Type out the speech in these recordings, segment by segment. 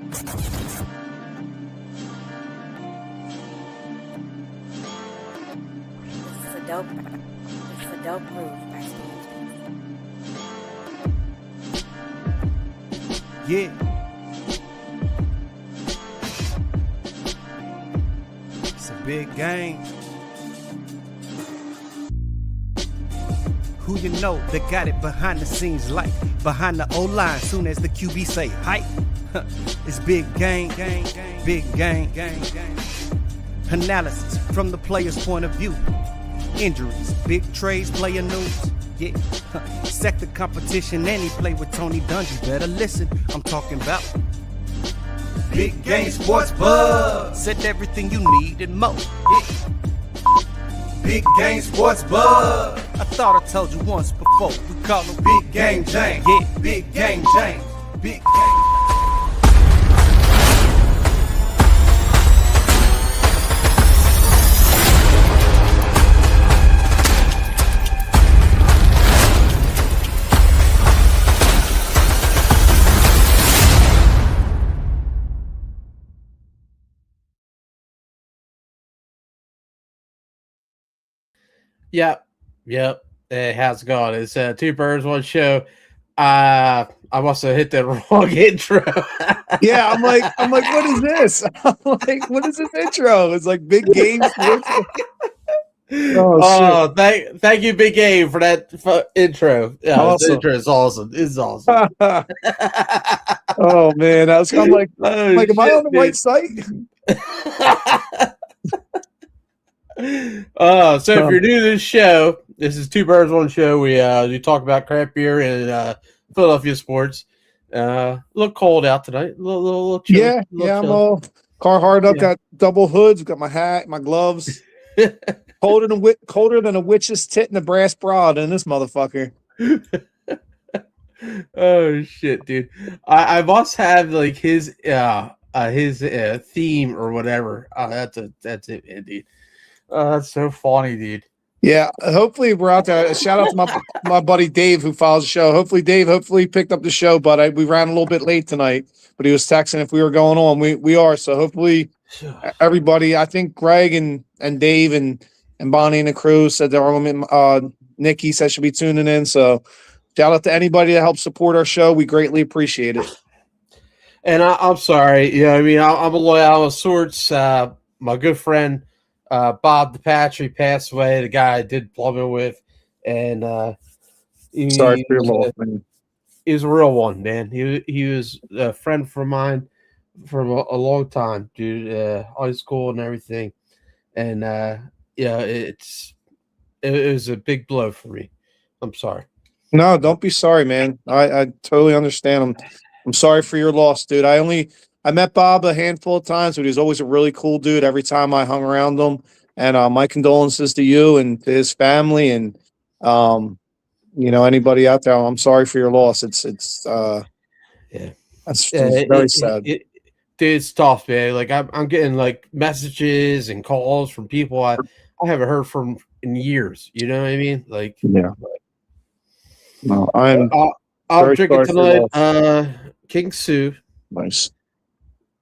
This is a dope move. Yeah. It's a big game. Who you know that got it behind the scenes like behind the O-line soon as the QB say hype. It's big game, big game. Analysis from the player's point of view. Injuries, big trades, player news. Yeah, sector competition, and he play with Tony Dungy. Better listen, I'm talking about Big Game Sports Buzz. Said everything you need and more. Yeah. Big Game Sports Buzz. I thought I told you once before. We call him Big Game James. Yeah, Big Game James. Big Game. Yep. Hey, how's it going? It's Two Birds, One Show. I must have hit the wrong intro. Yeah, I'm like, what is this? I'm like, what is this intro? It's like Big Game Sports. Oh, thank you, Big Game, for that intro. Yeah, awesome. This intro is awesome. It's awesome. Oh man, I was kind of like, am I on the right site? So if you're new to this show, this is Two Birds, One Show. We talk about craft beer and Philadelphia sports. A little cold out tonight. A little chilly. Yeah, I'm all Carhartt up. Got double hoods. Got my hat, my gloves. colder than a witch's tit in a brass broad in this motherfucker. Oh shit, dude! I must have like his theme or whatever. That's it, man, dude. That's so funny, dude. Yeah, hopefully we're out there. A shout out to my buddy Dave who follows the show. Hopefully he picked up the show, but we ran a little bit late tonight. But he was texting if we were going on. We are, so hopefully everybody. I think Greg and Dave and Bonnie and the crew said they're on. Nikki said she'll be tuning in. So shout out to anybody that helps support our show. We greatly appreciate it. And I'm sorry, I'm a loyal of sorts. My good friend. Bob DePatry passed away, the guy I did plumbing with, and sorry for your loss, man. He was a real one, man. He was a friend of mine from a long time, dude. High school and everything, and it was a big blow for me. I'm sorry. No, don't be sorry, man. I totally understand. I'm sorry for your loss, dude. I met Bob a handful of times, but he was always a really cool dude every time I hung around him. And my condolences to you and to his family and anybody out there. I'm sorry for your loss. It's very sad. Dude, it's tough, man. Like I'm getting like messages and calls from people I haven't heard from in years. You know what I mean? Like, yeah. No, I'm drinking tonight. King Sue. Nice.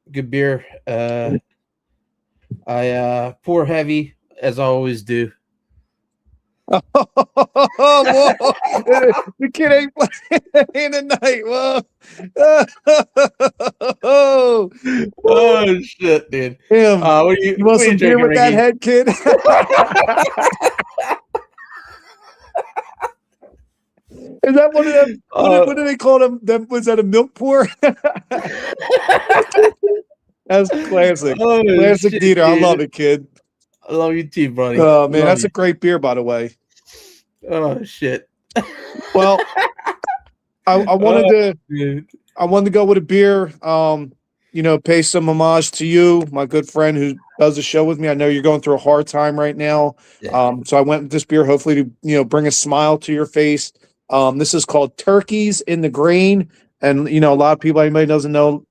Good beer. I pour heavy as I always do. Whoa. The kid ain't playing tonight. Whoa. Oh shit, dude. Damn. You want some beer with that head, kid? Is that one of them? What do they call them? Was that a milk pour? That's classic. Classic shit, DeeTer. dude. I love it, kid. I love you too, buddy. Oh man, that's a great beer, by the way. Oh shit. Well, I wanted to go with a beer. Pay some homage to you, my good friend who does the show with me. I know you're going through a hard time right now. Yeah. So I went with this beer, hopefully to bring a smile to your face. This is called Turkeys in the Grain, and a lot of people, anybody doesn't know,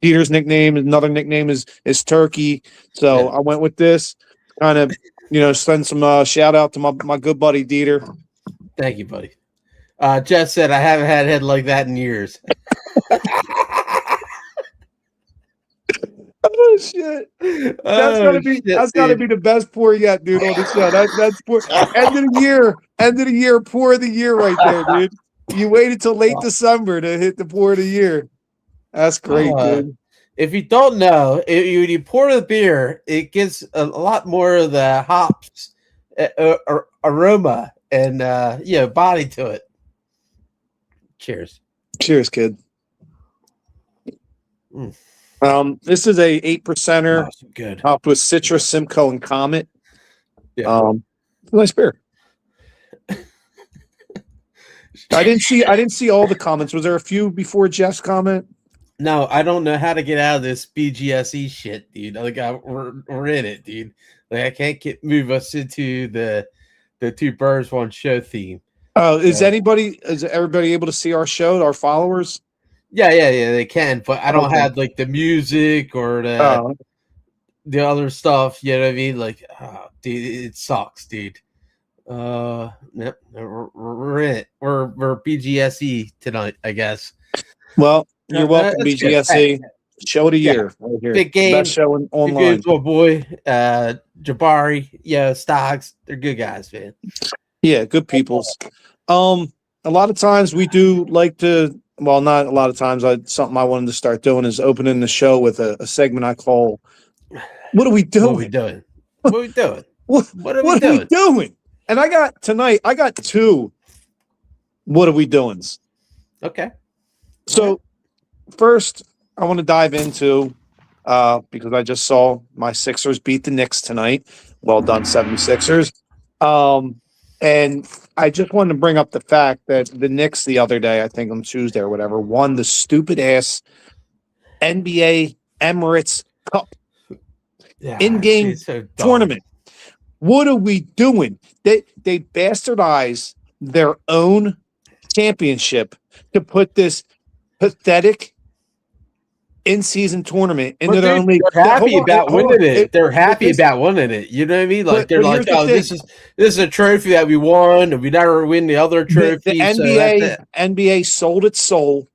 DeeTer's nickname, another nickname is Turkey. So I went with this, kind of send some shout out to my good buddy DeeTer. Thank you, buddy. Jeff said I haven't had a head like that in years. shit. That's Oh, gotta be shit, gotta dude. be the best pour yet, dude, on the show. That's pour end of the year, pour of the year right there, dude. You waited till late December to hit the pour of the year. That's great, dude. If you don't know, when you pour the beer, it gives a lot more of the hops aroma and body to it. Cheers. Cheers, kid. Mm. This is a 8%er. Oh, so good. Hopped with Citrus, Simcoe, and Comet. Yeah. Nice beer. I didn't see all the comments. Was there a few before Jeff's comment? No, I don't know how to get out of this BGSE shit, dude. Like we're in it, dude. Like I can't move us into the two birds one show theme. Oh, is everybody able to see our show, our followers? Yeah, they can, but I don't have like the music or the other stuff. You know what I mean? Like, dude, it sucks, dude. We're in it. We're BGSE tonight, I guess. Well, you're welcome, BGSE. Show of the year, right here. Big game. Best show online. Good, my boy, Jabari, Stocks. They're good guys, man. Yeah, good peoples. A lot of times we do like to. Well, not a lot of times. Something I wanted to start doing is opening the show with a segment I call "What are we doing? What are we doing? What are we doing? What are we doing?" And I got two. What are we doings? Okay. So first, I want to dive into because I just saw my Sixers beat the Knicks tonight. Well done, 76ers. And I just wanted to bring up the fact that the Knicks the other day, I think on Tuesday or whatever, won the stupid ass NBA Emirates Cup in-game tournament. What are we doing? They bastardize their own championship to put this pathetic in-season tournament into their own league. They're happy about winning it. They're happy about winning it. You know what I mean? Like they're like, oh, this is a trophy that we won, and we never win the other trophy. The NBA sold its soul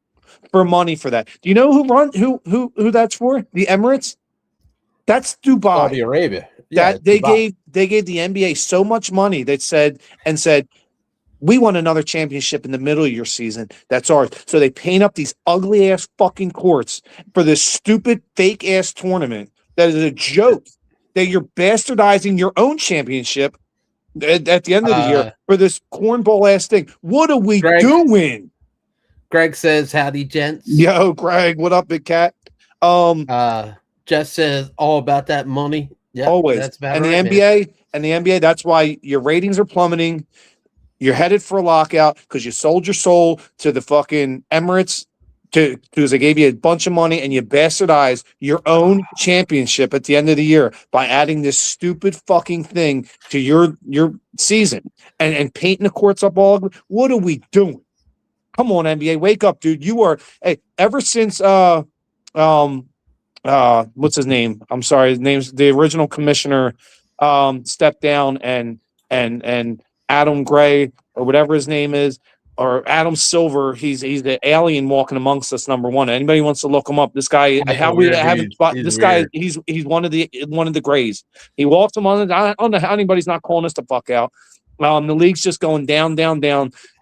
for money for that. Do you know who that's for? The Emirates? That's Dubai. Saudi Arabia. Yeah, they gave the NBA so much money that said, we won another championship in the middle of your season. That's ours. So they paint up these ugly ass fucking courts for this stupid fake ass tournament that is a joke. That you're bastardizing your own championship at the end of the year for this cornball ass thing. What are we doing? Greg says, "Howdy, gents." Yo, Greg, what up, big cat? Jess says, "All about that money." Yeah, always. That's about and right, the NBA. That's why your ratings are plummeting. You're headed for a lockout because you sold your soul to the fucking Emirates because they gave you a bunch of money and you bastardized your own championship at the end of the year by adding this stupid fucking thing to your season and painting the courts up all ugly. What are we doing? Come on, NBA, wake up, dude. You are ever since what's his name? I'm sorry, his name's the original commissioner stepped down and Adam Gray or whatever his name is, or Adam Silver. He's the alien walking amongst us. Number one. Anybody wants to look him up? This guy, how we have this guy. He's one of the Grays. He walks him on. I don't know how anybody's not calling us the fuck out. The league's just going down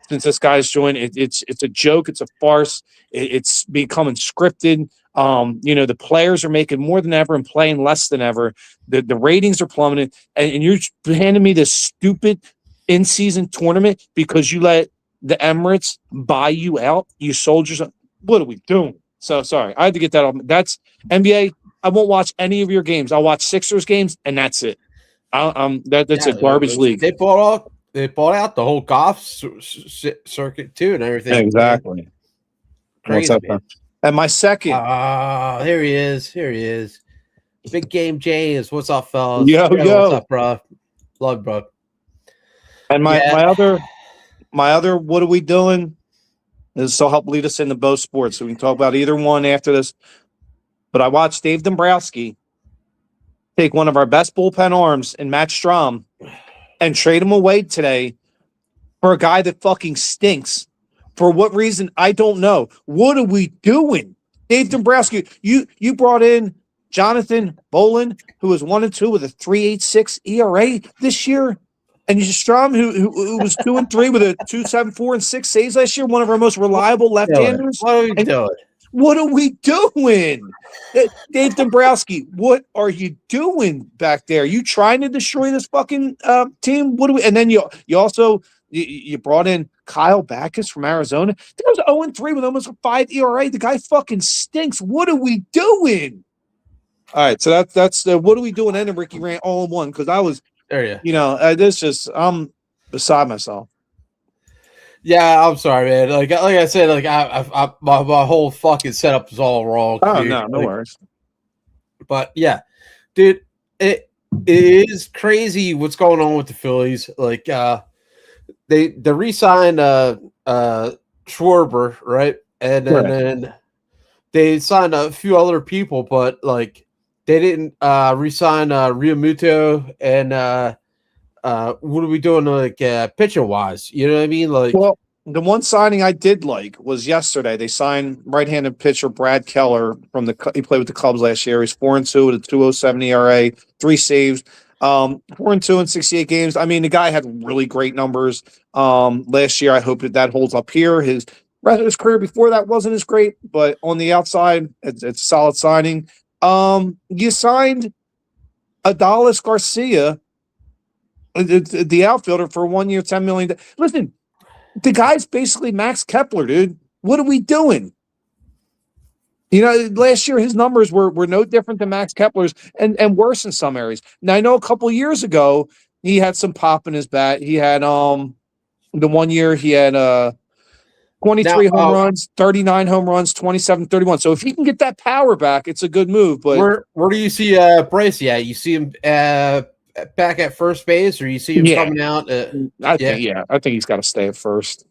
since this guy's joined. It's a joke. It's a farce. It's becoming scripted. The players are making more than ever and playing less than ever. The ratings are plummeting, and you're handing me this stupid in-season tournament because you let the Emirates buy you out. You sold yourself. What are we doing? So sorry, I had to get that off. That's NBA. I won't watch any of your games. I'll watch Sixers games, and that's it. That's a garbage league. They bought out the whole golf circuit too, and everything. Exactly. Crazy. What's up, and my second. Here he is. Big game, James. What's up, fellas? Yo. What's up, bro? Love, bro. And my other, what are we doing? This will help lead us into both sports. So we can talk about either one after this. But I watched Dave Dombrowski take one of our best bullpen arms in Matt Strom and trade him away today for a guy that fucking stinks. For what reason? I don't know. What are we doing? Dave Dombrowski, you brought in Jonathan Bolin, who was 1-2 with a 3.86 ERA this year, and Strom, who was 2-3 with a 2.74 and 6 saves last year, one of our most reliable left-handers. What are we doing? What are we doing? Dave Dombrowski, what are you doing back there? You trying to destroy this fucking team? What do we? And then you also you brought in Kyle Backus from Arizona. That was 0-3 with almost a 5 ERA. The guy fucking stinks. What are we doing? All right, so that's what are we doing? And Ricky ran all in one because I was There you. this just I'm beside myself. Yeah, I'm sorry, man. Like I said, like my whole fucking setup is all wrong. Oh dude. no worries. But yeah, dude, it is crazy what's going on with the Phillies. Like they re-signed Schwarber, right? And then they signed a few other people, but like they didn't re-sign Realmuto and what are we doing like pitching wise? You know what I mean? Like, well, the one signing I did like was yesterday. They signed right-handed pitcher Brad Keller he played with the Cubs last year. He's 4-2 with a 2.07 ERA, 3 saves, 4-2 in 68 games. I mean, the guy had really great numbers last year. I hope that holds up here. His rest of his career before that wasn't as great, but on the outside, it's a solid signing. You signed Adolis Garcia, the outfielder, for 1 year, $10 million. Listen, the guy's basically Max Kepler, dude. What are we doing? Last year his numbers were no different than Max Kepler's and worse in some areas. Now I know a couple of years ago he had some pop in his bat. He had the 1 year he had 23 home runs, 39 home runs, 27-31. So if he can get that power back, it's a good move. But where do you see Bryce at? You see him back at first base, or you see him coming out? I think he's got to stay at first.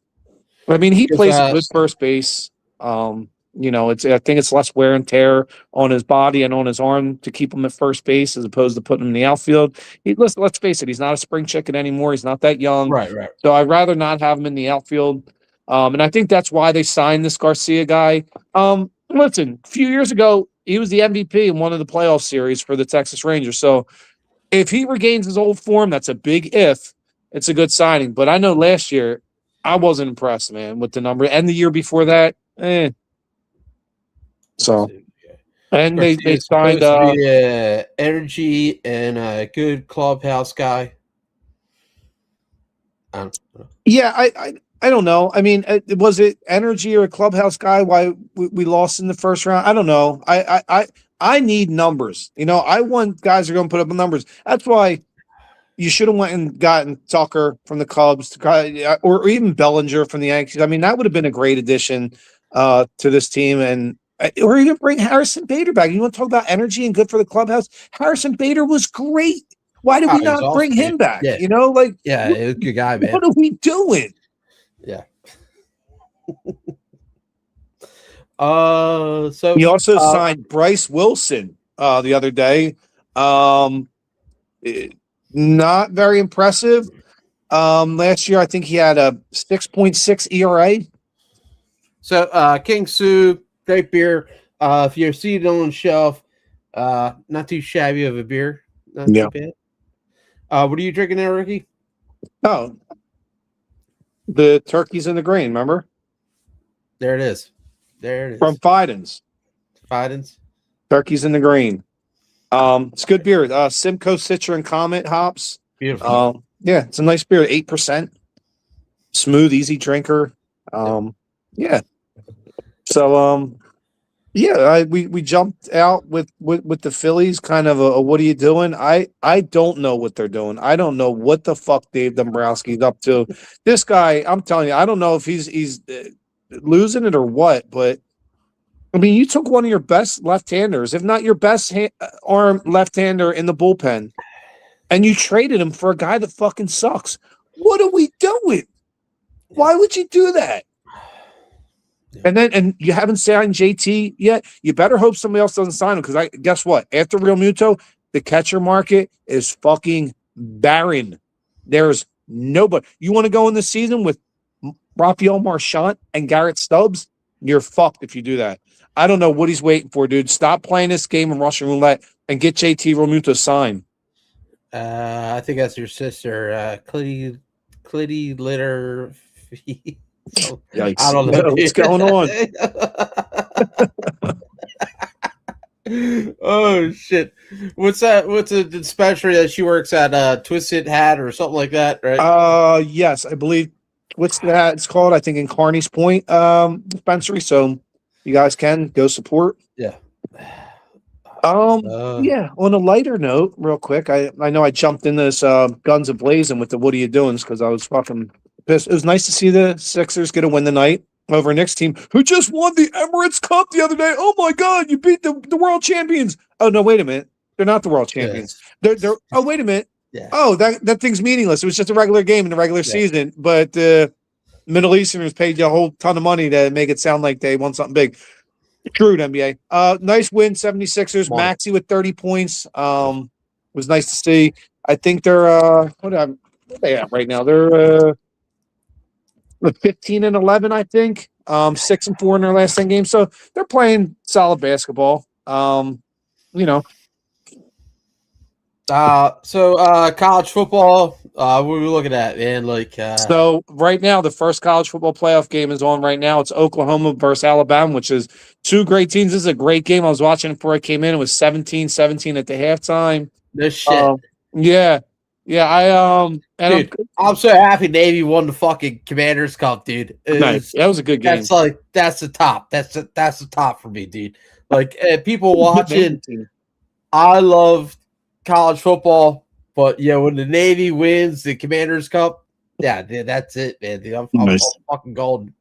I mean, he plays a good first base. I think it's less wear and tear on his body and on his arm to keep him at first base as opposed to putting him in the outfield. Let's face it, he's not a spring chicken anymore. He's not that young. Right. So I'd rather not have him in the outfield. And I think that's why they signed this Garcia guy. Listen, a few years ago, he was the MVP in one of the playoff series for the Texas Rangers. So if he regains his old form, that's a big if. It's a good signing. But I know last year, I wasn't impressed, man, with the number. And the year before that, So, and they signed energy and a good clubhouse guy. Yeah, I don't know. I mean, was it energy or a clubhouse guy? Why we lost in the first round? I don't know. I need numbers. I want guys who are going to put up numbers. That's why you should have went and gotten Tucker from the Cubs, or even Bellinger from the Yankees. I mean, that would have been a great addition to this team, or even bring Harrison Bader back. You want to talk about energy and good for the clubhouse? Harrison Bader was great. Why did we not bring him back? Yeah. It was a good guy, man. What are we doing? Yeah. So he also signed Bryce Wilson the other day. Not very impressive. Last year, I think he had a 6.6 ERA. So King Sue, great beer. If you're seated on the shelf, not too shabby of a beer. Not too bad. What are you drinking there, Ricky? Oh, the turkeys in the grain, remember? There it is. From Fiden's. Turkeys in the grain. It's good beer. Simcoe, Citra, and Comet hops. Beautiful. Yeah, it's a nice beer. 8%. Smooth, easy drinker. Yeah. So, we jumped out with the Phillies, kind of a what are you doing? I don't know what they're doing. I don't know what the fuck Dave Dombrowski's up to. This guy, I'm telling you, I don't know if he's losing it or what, but I mean, you took one of your best left-handers, if not your best arm left-hander in the bullpen, and you traded him for a guy that fucking sucks. What are we doing? Why would you do that? And you haven't signed JT yet. You better hope somebody else doesn't sign him, because guess what? After Realmuto, the catcher market is fucking barren. There's nobody. You want to go in the season with Rafael Marchant and Garrett Stubbs? You're fucked if you do that. I don't know what he's waiting for, dude. Stop playing this game of Russian roulette and get JT Realmuto signed. I think that's your sister, Clitty Litter. Yikes. I don't know. What's going on? Oh shit! What's that? What's a dispensary that she works at? Twisted Hat or something like that, right? Yes, I believe. What's that? It's called, I think, in Carney's Point dispensary. So you guys can go support. Yeah. Yeah. On a lighter note, real quick, I know I jumped in this guns a blazing with the what are you doing because I was fucking pissed. It was nice to see the Sixers get a win tonight over Knicks team who just won the Emirates Cup the other day. Oh my God, you beat the world champions. Oh no, wait a minute. They're not the world champions. Yes. They're oh, wait a minute. Yeah. Oh, that thing's meaningless. It was just a regular game in the regular season, but Middle Easterners paid you a whole ton of money to make it sound like they won something big. True, NBA. Nice win, 76ers. Maxey with 30 points. Was nice to see. I think they're what are they at right now? They're 15-11, I think. 6-4 in their last 10 games. So they're playing solid basketball. You know. So college football, what are we looking at, man? So right now, the first college football playoff game is on right now. It's Oklahoma versus Alabama, which is two great teams. This is a great game. I was watching it before I came in. It was 17-17 at the halftime. No shit. Yeah. Dude, I'm so happy Navy won the fucking Commanders Cup, dude. Nice. That was a good game. That's the top. That's the top for me, dude. People watching, I love college football, but yeah, when the Navy wins the Commanders Cup, yeah, dude, that's it, man. Dude, I'm fucking golden.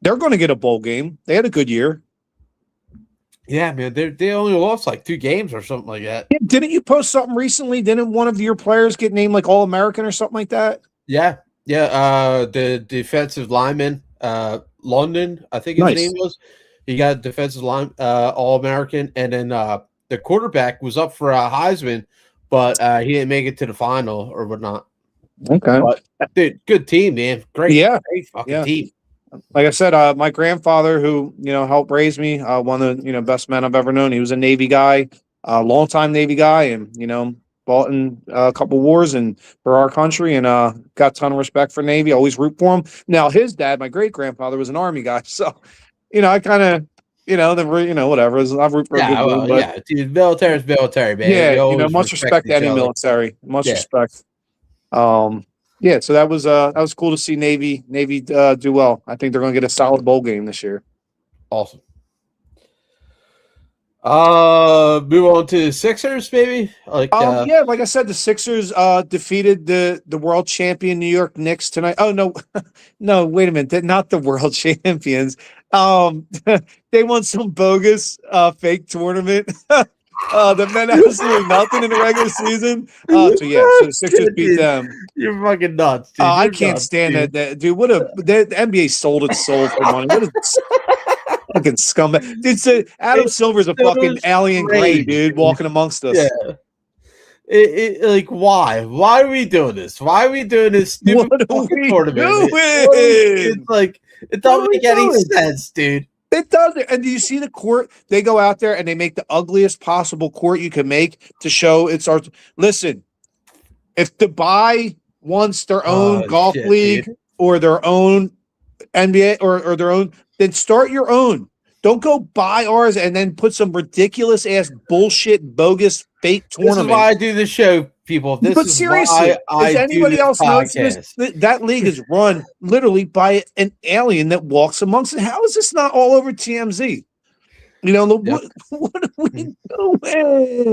They're going to get a bowl game. They had a good year. Yeah, man. They only lost 2 games or something like that. Yeah, didn't you post something recently? Didn't one of your players get named All-American or something like that? Yeah. The defensive lineman, London, I think his name was. He got defensive line All-American, and then the quarterback was up for a Heisman, but he didn't make it to the final or whatnot. Okay. But, dude, good team, man. Great fucking team. Like I said, my grandfather, who helped raise me, one of the best men I've ever known. He was a Navy guy, a longtime Navy guy, and fought in a couple wars and for our country, and got a ton of respect for Navy. Always root for him. Now his dad, my great grandfather, was an Army guy, so I kind of. Whatever. I've root for a good one, dude, military's military, man. Yeah, much respect to any military. Much respect. Yeah, so that was cool to see Navy do well. I think they're going to get a solid bowl game this year. Awesome. Move on to the Sixers, maybe. Like I said, the Sixers defeated the world champion New York Knicks tonight. Oh no, wait a minute, they're not the world champions. They won some bogus fake tournament. The men absolutely nothing in the regular season. So the Sixers beat them. You're fucking nuts, dude. I can't stand that, dude. The NBA sold its soul for money. What a fucking scumbag. Dude, Adam Silver's a fucking alien gray, dude, walking amongst us. Yeah. Why? Why are we doing this? Why are we doing this stupid fucking tournament? It doesn't make any sense, dude. It doesn't. And do you see the court? They go out there and they make the ugliest possible court you can make to show it's our. Listen, if Dubai wants their own golf league, dude, or their own NBA or their own, then start your own. Don't go buy ours and then put some ridiculous ass bullshit, bogus, fake tournament. This is why I do the show, people. But seriously, does anybody else notice that league is run literally by an alien that walks amongst it? How is this not all over TMZ? What are we doing?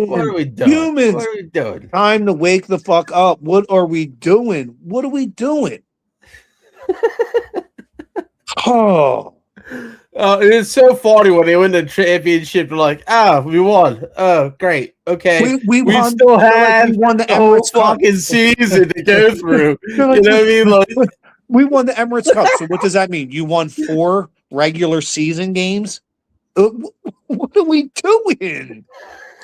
What are we doing? Humans, what are we doing? Time to wake the fuck up. What are we doing? What are we doing? It's so funny when they win the championship. They're like, we won. Oh, great. Okay. We won, still have we won the whole fucking season to go through. You know what I mean? We won the Emirates Cup. So what does that mean? You won 4 regular season games? What are we doing?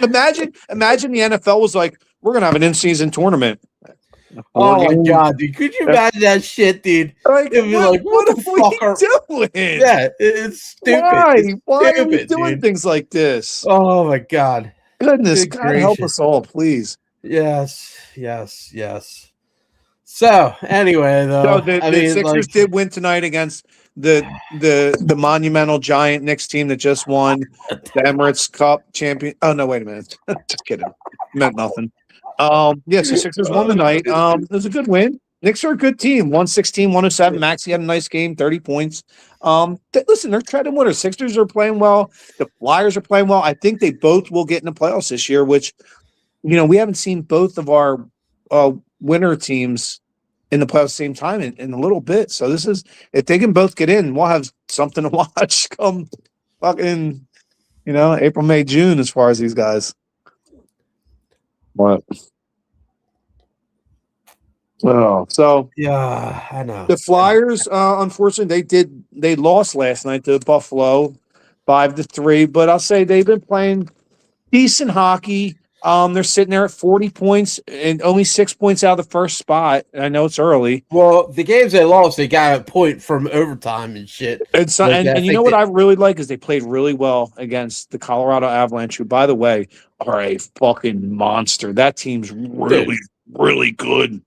Imagine the NFL was like, we're going to have an in-season tournament. Oh my games. god, dude! Could you imagine that shit, dude? Like, It'd be like, what the fuck are doing? Yeah, it's stupid. Why? It's Why are we stupid, doing dude. things like this? Oh my god. Goodness, Good God help gracious. us all, please. Yes. So anyway, though, So the I mean, Sixers like, did win tonight against the monumental giant Knicks team that just won the Emirates Cup champion. Oh no, wait a minute. Just kidding. Meant nothing. Yeah, so Sixers won tonight. It was a good win. Knicks are a good team. 116-107. Maxey had a nice game, 30 points. Listen, they're treading water. Sixers are playing well. The Flyers are playing well. I think they both will get in the playoffs this year, which, we haven't seen both of our winner teams in the playoffs at the same time in a little bit. So this is, if they can both get in, we'll have something to watch come fucking, April, May, June as far as these guys. What? Oh, so yeah, I know. the Flyers, unfortunately, they lost last night to Buffalo 5-3, but I'll say they've been playing decent hockey. They're sitting there at 40 points and only 6 points out of the first spot. I know it's early. Well, the games they lost, they got a point from overtime and shit. And you know what I really like is they played really well against the Colorado Avalanche, who, by the way, are a fucking monster. That team's really good.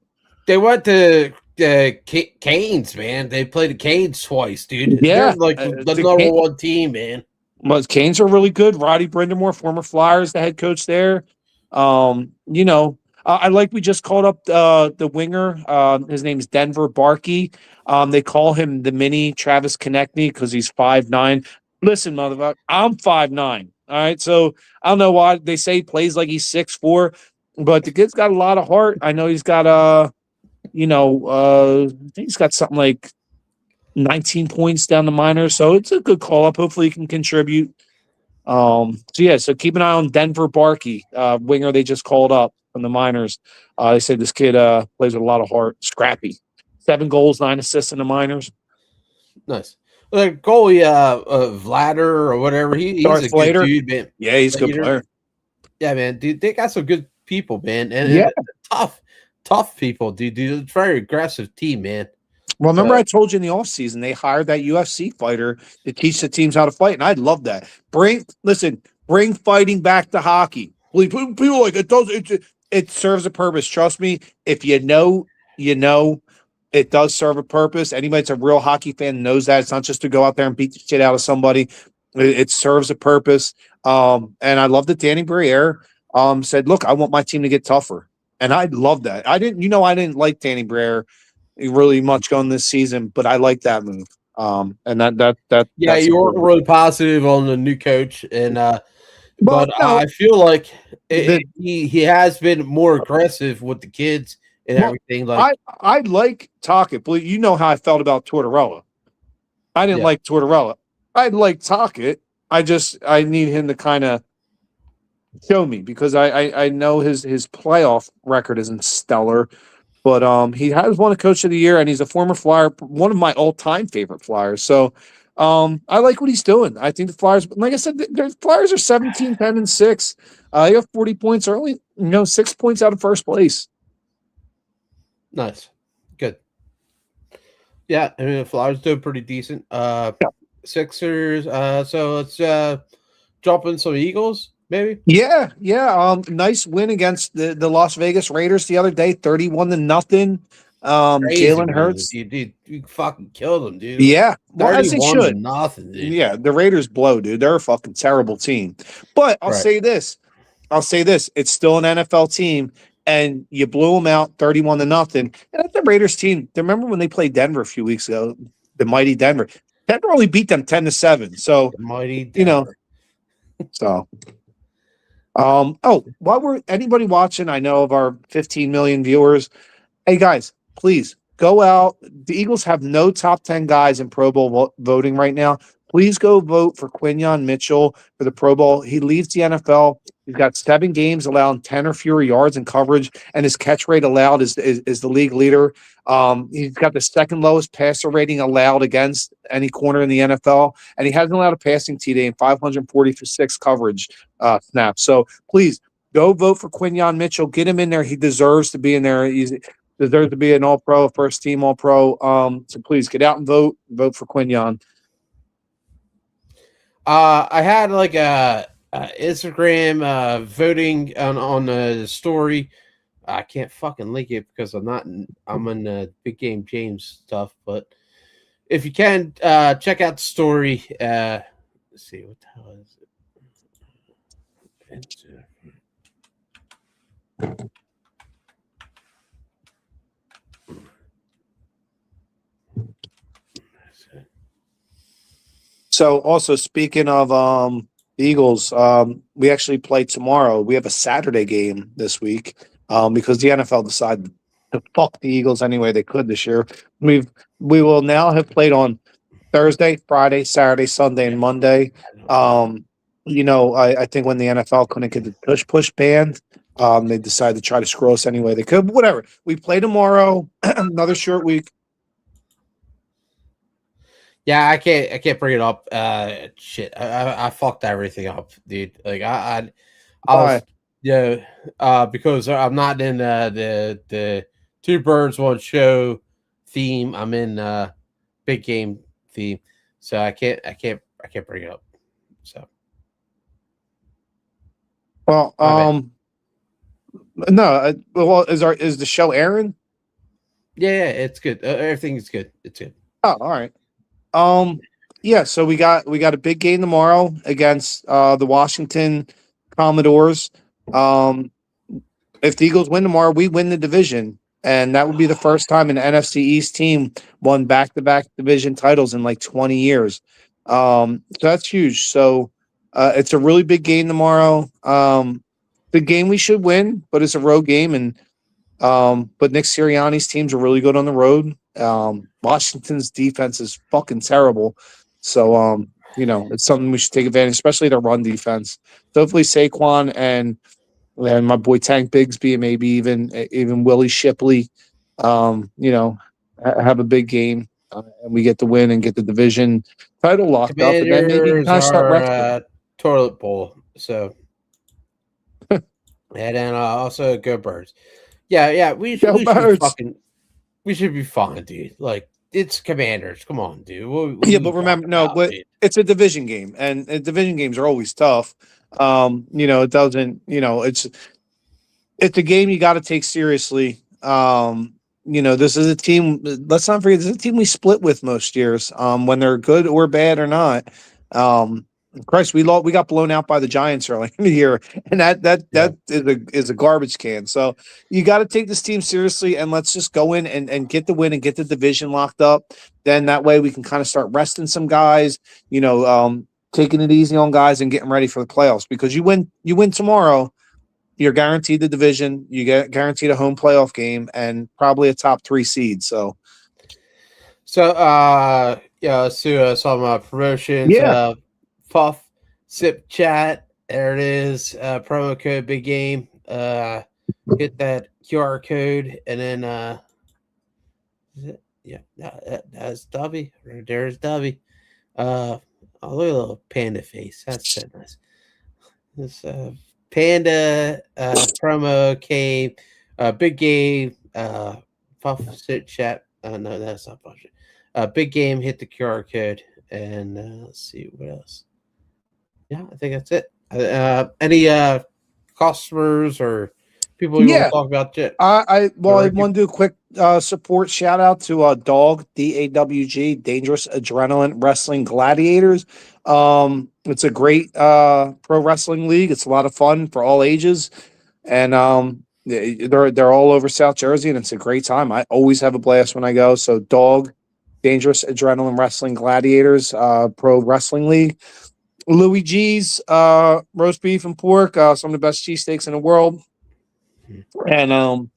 They went to Canes, man. They played the Canes twice, dude. Yeah, they're like the number one team, man. Well, Canes are really good. Roddy Brindamore, former Flyers, the head coach there. I like we just called up the winger. His name's Denver Barkey. They call him the mini Travis Konechny because he's 5'9". Listen, motherfucker, I'm 5'9". All right, so I don't know why they say he plays like he's 6'4", but the kid's got a lot of heart. I know he's got I think he's got something like 19 points down the minors, so it's a good call up. Hopefully, he can contribute. So keep an eye on Denver Barkey, winger they just called up from the minors. They said this kid plays with a lot of heart, scrappy. 7 goals, 9 assists in the minors. Nice. The goalie, Vladder or whatever, he's a good dude, man. Yeah, he's a good player. Yeah, man, dude, they got some good people, man, and tough people, dude. It's a very aggressive team, man. Well, remember I told you in the offseason they hired that UFC fighter to teach the teams how to fight, and I'd love that. Bring fighting back to hockey. People like it serves a purpose. Trust me, if you know, it does serve a purpose. Anybody that's a real hockey fan knows that. It's not just to go out there and beat the shit out of somebody. It serves a purpose. And I love that Danny Briere said, look, I want my team to get tougher. And I love that. I didn't like Danny Briere really much going this season, but I like that move. You weren't really positive on the new coach, and I feel like he has been more aggressive with the kids and everything. Like I like Tocchet, but you know how I felt about Tortorella. I didn't like Tortorella. I like Tocchet. I need him to kind of show me because I know his playoff record isn't stellar. But he has won a Coach of the Year, and he's a former Flyer, one of my all-time favorite Flyers. So I like what he's doing. I think the Flyers, like I said, the Flyers are 17-10-6. They have 40 points early, 6 points out of first place. Nice. Good. Yeah, I mean, the Flyers doing pretty decent. Sixers, so let's jump in some Eagles. Maybe. Yeah. Nice win against the Las Vegas Raiders the other day, 31-0. Jalen Hurts, dude, you fucking killed them, dude. Yeah, well, as they should. Nothing, dude. Yeah, the Raiders blow, dude. They're a fucking terrible team. But I'll say this: it's still an NFL team, and you blew them out 31-0. And that's the Raiders team. Remember when they played Denver a few weeks ago? The mighty Denver. Denver only beat them 10-7. So the mighty Denver. So. While we're anybody watching, I know of our 15 million viewers. Hey guys, please go out. The Eagles have no top 10 guys in Pro Bowl voting right now. Please go vote for Quinyon Mitchell for the Pro Bowl. He leads the NFL. He's got 7 games allowing 10 or fewer yards in coverage, and his catch rate allowed is the league leader. He's got the second lowest passer rating allowed against any corner in the NFL, and he hasn't allowed a passing TD in 546 coverage snaps. So please go vote for Quinyon Mitchell. Get him in there. He deserves to be in there. deserves to be an All-Pro, first team All-Pro. So please get out and vote. Vote for Quinyon. I had like a Instagram voting on the story. I can't fucking link it because I'm in the Big Game James stuff. But if you can check out the story, let's see what the hell is it. So also speaking of the Eagles, we actually play tomorrow. We have a Saturday game this week because the NFL decided to fuck the Eagles any way they could this year. We will now have played on Thursday, Friday, Saturday, Sunday, and Monday. I think when the NFL couldn't get the push banned, they decided to try to screw us any way they could. But whatever. We play tomorrow, another short week. Yeah, I can't bring it up. Shit, I fucked everything up, dude. Like I was, because I'm not in the two birds one show theme. I'm in big game theme, so I can't bring it up. So, well, no, well, is the show airing? Yeah, it's good. Everything is good. It's good. Oh, all right. Yeah, so we got a big game tomorrow against the Washington Commodores. If the Eagles win tomorrow, we win the division, and that would be the first time an NFC East team won back-to-back division titles in like 20 years. So that's huge. So it's a really big game tomorrow. The game we should win, but it's a road game, and but Nick Sirianni's teams are really good on the road. Washington's defense is fucking terrible. So, it's something we should take advantage, especially their run defense. So hopefully Saquon and my boy Tank Bigsby and maybe even Willie Shipley, have a big game and we get the win and get the division title locked up. And then maybe kind of start resting. Toilet bowl. So, and then also Go Birds. Yeah, we should be fine, dude. Like, it's Commanders. Come on, dude. But remember, but it's a division game, and division games are always tough. It doesn't. It's a game you got to take seriously. This is a team. Let's not forget, this is a team we split with most years. When they're good or bad or not. Christ, we got blown out by the Giants early in the year, and that is a garbage can. So you got to take this team seriously, and let's just go in and get the win and get the division locked up. Then that way we can kind of start resting some guys, taking it easy on guys and getting ready for the playoffs. Because you win tomorrow, you're guaranteed the division, you get guaranteed a home playoff game, and probably a top 3 seed. So let's do some promotions. Yeah. Puff Sip Chat. There it is. Promo code Big Game. Hit that QR code, and then that's Dubby. There's Dubby. Look at a little panda face. That's so nice. This panda promo came. Big Game. Puff Sip Chat. No, that's not Puff. Big Game. Hit the QR code, and let's see what else. Yeah, I think that's it. Any customers or people you want to talk about? I want to do a quick support shout out to Dog DAWG, Dangerous Adrenaline Wrestling Gladiators. It's a great pro wrestling league. It's a lot of fun for all ages, and they're all over South Jersey, and it's a great time. I always have a blast when I go. So Dog, Dangerous Adrenaline Wrestling Gladiators, Pro Wrestling League. Louis G's roast beef and pork, some of the best cheesesteaks in the world. And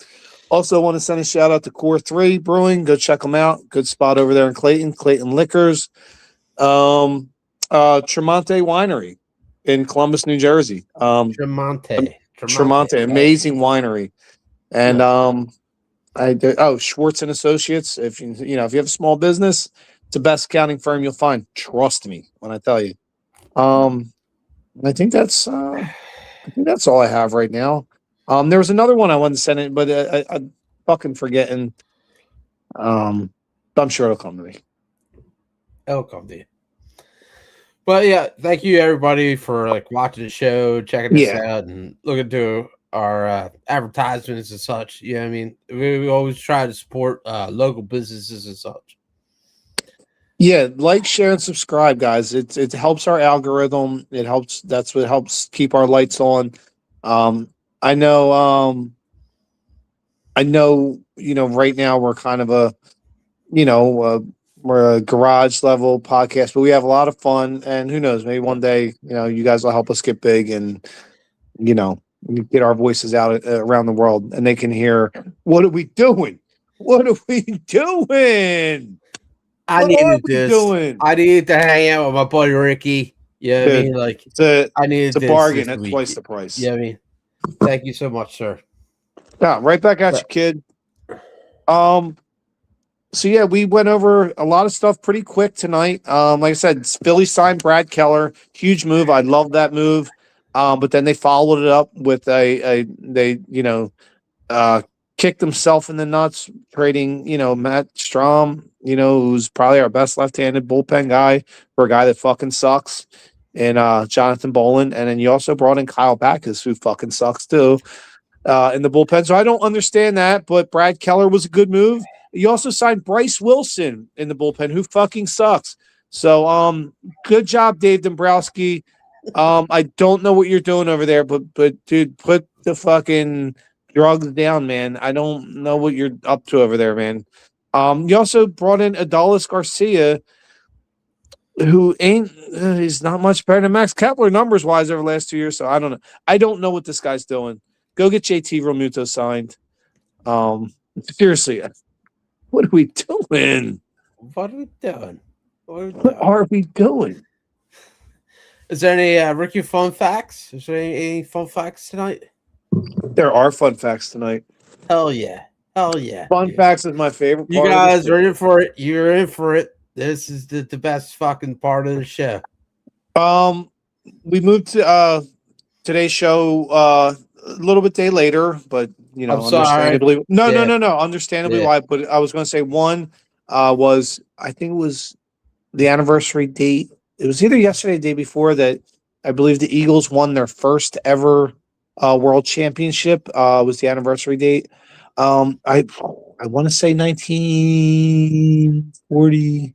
also want to send a shout out to Core 3 Brewing. Go check them out. Good spot over there in Clayton Liquors. Tremonte Winery in Columbus, New Jersey. Tremonte, amazing winery. And Schwartz and Associates. If you have a small business, it's the best accounting firm you'll find. Trust me when I tell you. I think that's all I have right now. There was another one I wanted to send in, but fucking forgetting. I'm sure it'll come to me. It'll come to you. But yeah, thank you everybody for like watching the show, checking this out, and looking to our advertisements and such. Yeah, I mean, we always try to support local businesses and such. Yeah, like, share, and subscribe, guys. It helps our algorithm. It helps. That's what helps keep our lights on. I know. Right now we're kind of we're a garage level podcast, but we have a lot of fun. And who knows, maybe one day, you guys will help us get big and, get our voices out around the world and they can hear, what are we doing? What are we doing? I needed this. I needed to hang out with my buddy Ricky. Yeah, I mean, like, I needed it's a bargain at twice the price. Yeah, I mean, thank you so much, sir. Yeah, right back at you, kid. So yeah, we went over a lot of stuff pretty quick tonight. Like I said, Phillies signed Brad Keller, huge move. I love that move. But then they followed it up with they kicked himself in the nuts, trading, Matt Strom, who's probably our best left-handed bullpen guy for a guy that fucking sucks, and Jonathan Bolin. And then you also brought in Kyle Backus, who fucking sucks too, in the bullpen. So I don't understand that, but Brad Keller was a good move. You also signed Bryce Wilson in the bullpen, who fucking sucks. So good job, Dave Dombrowski. I don't know what you're doing over there, but dude, put the fucking drugs down, man. I don't know what you're up to over there, man. You also brought in Adolis Garcia, who he's not much better than Max Kepler numbers wise over the last 2 years. So I don't know. I don't know what this guy's doing. Go get JT Realmuto signed. Seriously, what are we doing? What are we doing? What are we doing? Is there any Ricky fun facts? Is there any fun facts tonight? There are fun facts tonight. Hell yeah. Hell yeah. Fun facts is my favorite part. You guys are in for it. You're in for it. This is the best fucking part of the show. We moved to today's show a little bit day later, but understandably. No. Understandably why. But I was going to say one was, I think it was the anniversary date. It was either yesterday or the day before that I believe the Eagles won their first ever world championship. Was the anniversary date. I want to say 1940,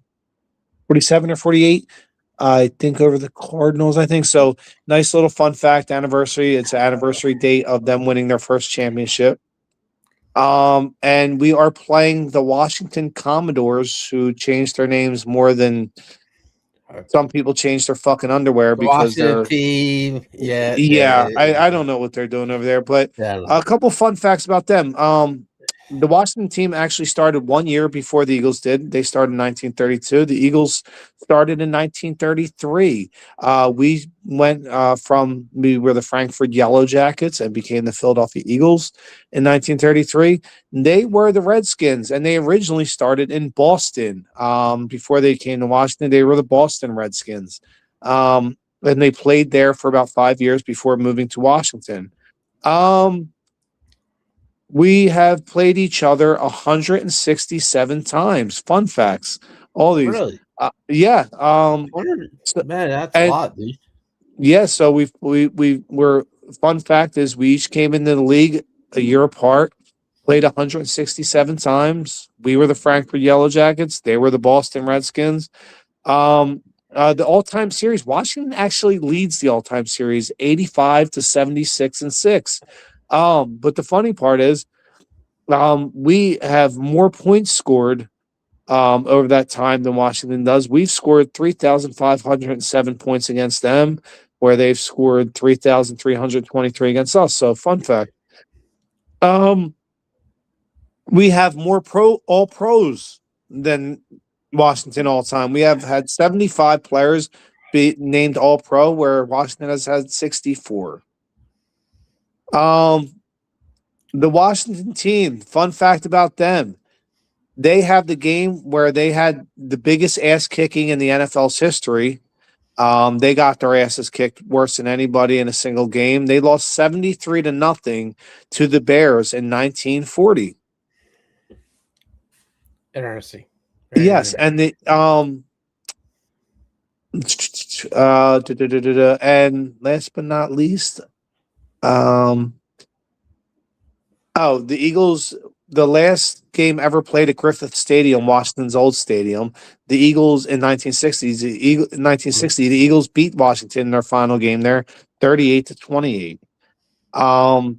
47 or 48. I think over the Cardinals, I think. So nice little fun fact, anniversary. It's an anniversary date of them winning their first championship. And we are playing the Washington Commodores, who changed their names more than some people changed their fucking underwear because they're team. I don't know what they're doing over there, but a couple fun facts about them. The Washington team actually started 1 year before the Eagles did. They started in 1932. The Eagles started in 1933. We were the Frankfurt Yellow Jackets and became the Philadelphia Eagles in 1933. They were the Redskins, and they originally started in Boston. Before they came to Washington, they were the Boston Redskins. And they played there for about 5 years before moving to Washington. We have played each other 167 times. Fun facts. All these. Really? Yeah. Man, that's a lot, dude. Yeah, so we're fun fact is we each came into the league a year apart, played 167 times. We were the Frankfurt Yellow Jackets. They were the Boston Redskins. The all-time series, Washington actually leads the all-time series 85-76-6. But the funny part is, we have more points scored over that time than Washington does. We've scored 3,507 points against them, where they've scored 3,323 against us. So, fun fact. We have more all pros than Washington all time. We have had 75 players be named all pro, where Washington has had 64. The Washington team, fun fact about them, they have the game where they had the biggest ass kicking in the NFL's history. They got their asses kicked worse than anybody in a single game. They lost 73-0 to the Bears in 1940. Interesting. Very Yes, interesting. and the and last but not least, um, the Eagles. The last game ever played at Griffith Stadium, Washington's old stadium. The Eagles in 1960, the Eagles beat Washington in their final game there, 38-28.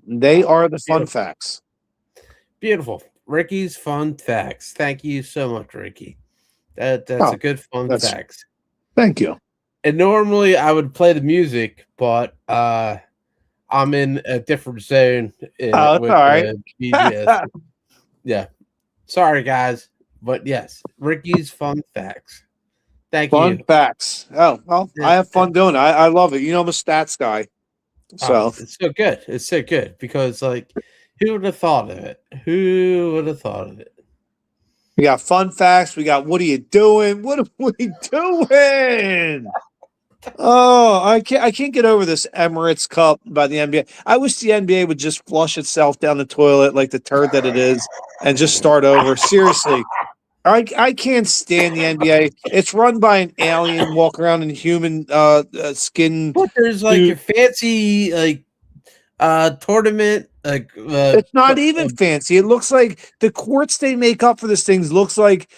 They are the fun Beautiful. facts. Beautiful. Ricky's fun facts. Thank you so much, Ricky. That's Oh, a good fun that's facts. thank you. And normally I would play the music, but I'm in a different zone Oh, it's with all right. BGS. Yeah. Sorry, guys. But yes, Ricky's fun facts. Thank Fun you. facts. Oh, well, I have fun doing it. I love it. You know, I'm a stats guy. Oh, So it's so good. It's so good because, like, who would have thought of it? Who would have thought of it? we got fun facts. We got what are you doing? What are we doing? Oh, I can't get over this Emirates Cup by the NBA. I wish the NBA would just flush itself down the toilet like the turd that it is and just start over. Seriously. I can't stand the NBA. It's run by an alien walking around in human skin But there's like a suit. fancy tournament It's not even fancy. It looks like the courts they make up for this things looks like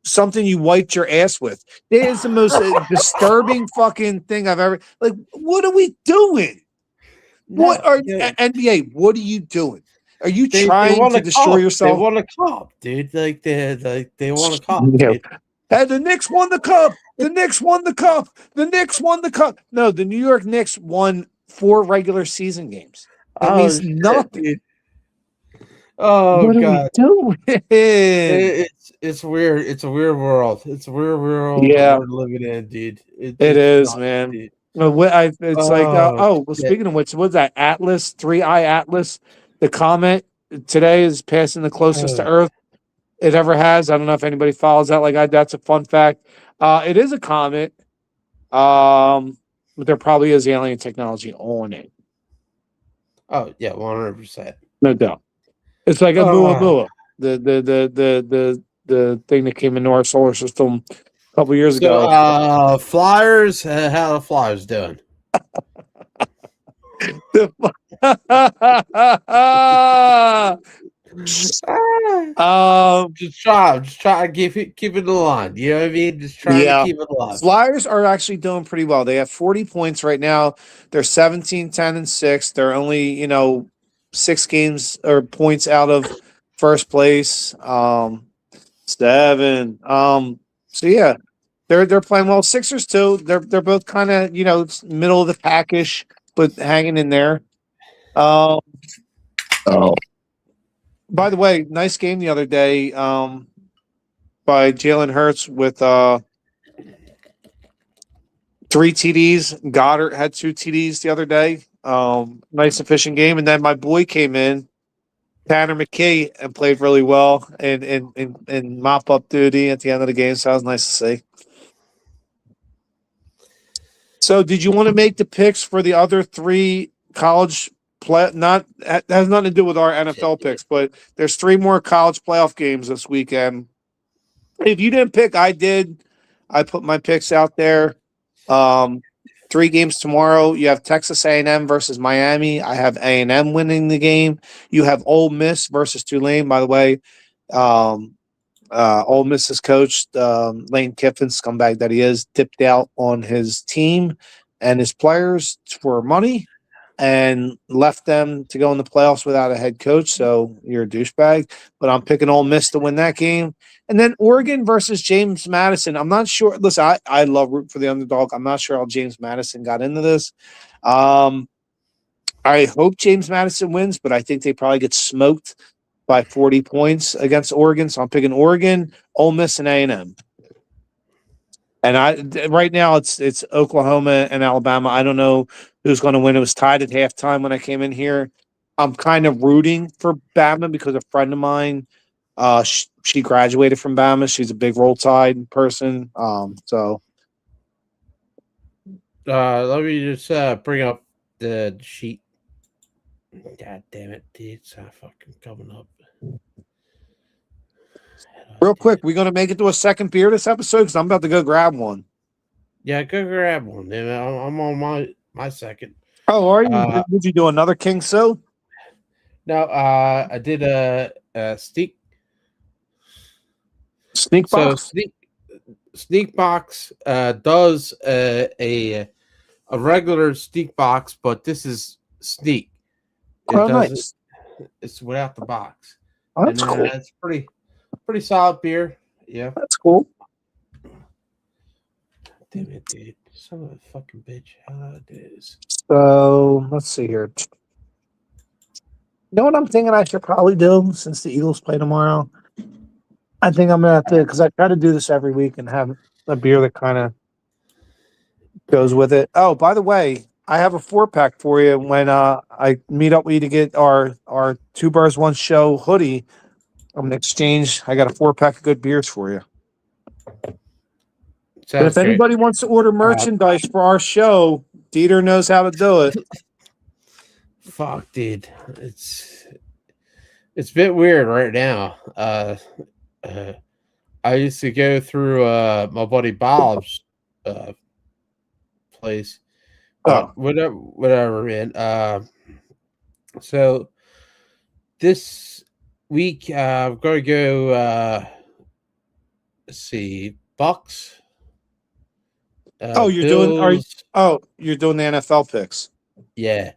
something you wiped your ass with. It is the most disturbing fucking thing I've ever. Like, what are we doing? What are NBA? What are you doing? Are you they trying want to a destroy cup. They yourself? want a cup, dude. Like they want a cup, Yeah. dude. Hey, the Knicks won the cup. The Knicks won the cup. The Knicks won the cup. No, the New York Knicks won 4 regular season games. That Oh means shit, nothing. dude. Oh What are we god. doing? It's weird. It's a weird world. It's a weird world Yeah, we're living in, dude. it It's is, nuts, man. dude. Well, it's like, Oh well, shit. speaking of which, what's that? Atlas, 3i Atlas. The comet today is passing the closest to Earth it ever has. I don't know if anybody follows that. That's a fun fact. It is a comet. But there probably is alien technology on it. Oh yeah, 100%. No doubt. It's like a Muamua, the thing that came into our solar system a couple years So ago. Flyers, how the Flyers doing? Just try to keep it alive. You know what I mean? Just trying to Yeah. keep it alive. Flyers are actually doing pretty well. They have 40 points right now. They're 17-10-6. They're only, 6 games or points out of first place. 7. So yeah, they're playing well. Sixers too. They're both kind of, middle of the packish, but hanging in there. Oh. By the way, nice game the other day by Jalen Hurts with 3 TDs. Goddard had 2 TDs the other day. Nice efficient game. And then my boy came in, Tanner McKay, and played really well in mop up duty at the end of the game. So that was nice to see. So did you want to make the picks for the other 3 college play? Not that has nothing to do with our NFL picks, but there's 3 more college playoff games this weekend. If you didn't pick, I did. I put my picks out there. 3 games tomorrow. You have Texas A&M versus Miami. I have A&M winning the game. You have Ole Miss versus Tulane. By the way, Ole Miss's coach, Lane Kiffin, scumbag that he is, tipped out on his team and his players for money and left them to go in the playoffs without a head coach. So you're a douchebag. But I'm picking Ole Miss to win that game. And then Oregon versus James Madison. I'm not sure. Listen, I love rooting for the underdog. I'm not sure how James Madison got into this. I hope James Madison wins, but I think they probably get smoked by 40 points against Oregon. So I'm picking Oregon, Ole Miss, and A&M. And right now it's Oklahoma and Alabama. I don't know who's going to win. It was tied at halftime when I came in here. I'm kind of rooting for Bama because a friend of mine, she graduated from Bama. She's a big Roll Tide person. So let me just bring up the sheet. God damn it, dude! It's not fucking coming up. Real quick, we gonna make it to a second beer this episode because I'm about to go grab one. Yeah, go grab one. Then I'm on my second. Oh, are you? Did you do another King So? No, I did a sneak. Sneak box. Sneak box does a regular sneak box, but this is sneak. Nice. It's without the box. Oh, that's cool. It's pretty solid beer. Yeah, that's cool. Damn it, dude! Son of a fucking bitch! How it is. So let's see here. You know what I'm thinking I should probably do since the Eagles play tomorrow? I think I'm gonna have to, because I try to do this every week and have a beer that kind of goes with it. Oh, by the way, I have a 4-pack for you when I meet up with you to get our Two Birds One Show hoodie. I'm gonna exchange. I got a 4-pack of good beers for you. But if anybody wants to order merchandise for our show, DeeTer knows how to do it. Fuck, dude. It's a bit weird right now. I used to go through my buddy Bob's place. Whatever, man. So this week I'm gonna go let's see, Bucks. You're Bills, you're doing the NFL picks. Yeah.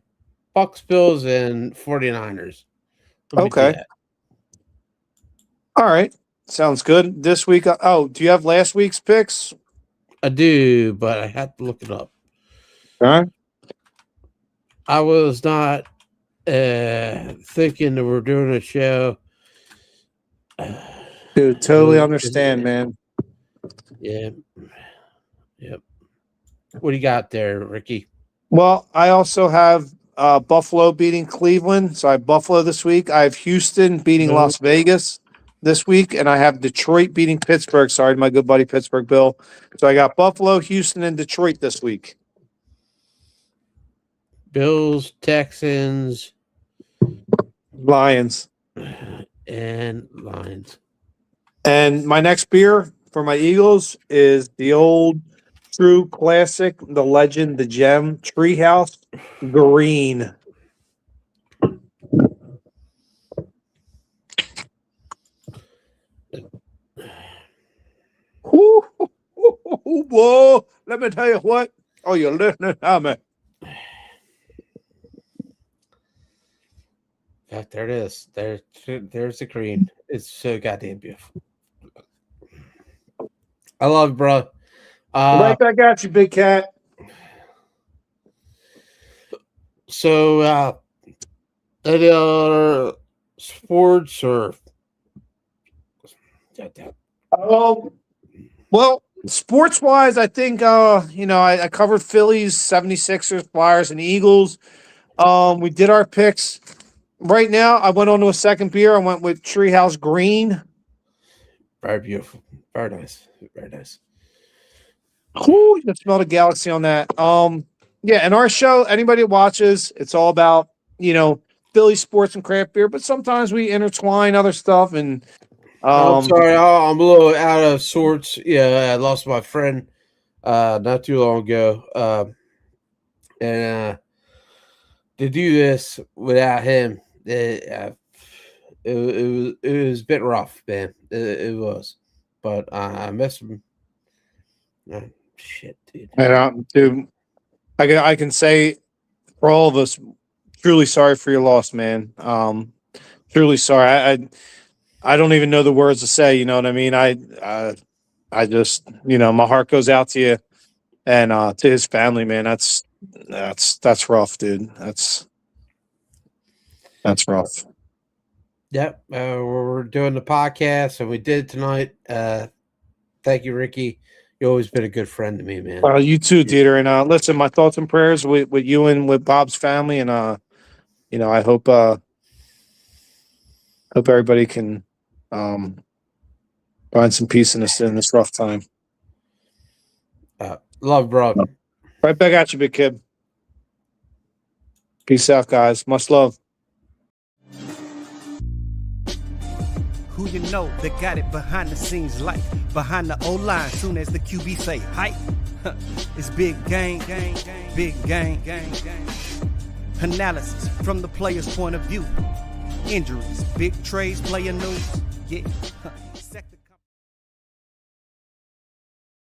Bucks, Bills, and 49ers. Okay. All right. Sounds good. This week, do you have last week's picks? I do, but I have to look it up. All right. I was not thinking that we're doing a show. Dude, totally understand, man. Yeah. Yep. What do you got there, Ricky? Well, I also have Buffalo beating Cleveland. So I have Buffalo this week. I have Houston beating Las Vegas this week, and I have Detroit beating Pittsburgh. Sorry, my good buddy Pittsburgh Bill. So I got Buffalo, Houston, and Detroit this week. Bills, Texans, Lions. And Lions. And my next beer for my Eagles is the old true classic, the legend, the gem, Treehouse Green. Whoa, let me tell you what. Oh, you're listening to me. Yeah, there it is. There's the green. It's so goddamn beautiful. I love it, bro. Right back at you, big cat. So, any other sports or? Well, sports-wise, I think, I covered Phillies, 76ers, Flyers, and Eagles. We did our picks. Right now, I went on to a second beer. I went with Treehouse Green. Very beautiful. Very nice. Very nice. Ooh, you can smell the galaxy on that. Yeah, in our show, anybody that watches, it's all about, Philly sports and craft beer, but sometimes we intertwine other stuff. And I'm sorry, I'm a little out of sorts. Yeah, I lost my friend not too long ago. And to do this without him, it was a bit rough, man. It was. But I miss him. Shit, dude. And, dude, I can say for all of us, truly sorry for your loss, man. Truly sorry. I don't even know the words to say. You know what I mean? I just, my heart goes out to you and to his family, man. That's rough, dude. That's rough. Yep. We're doing the podcast, and we did it tonight. Thank you, Ricky. You've always been a good friend to me, man. Well, you too, DeeTer. And listen, my thoughts and prayers with you and with Bob's family. And I hope everybody can find some peace in this rough time. Love, bro. Right back at you, big kid. Peace out, guys. Much love. Who you know that got it behind the scenes like behind the O-line soon as the QB say hype. It's big game, big game. Analysis from the player's point of view. Injuries, big trades, player news. Yeah.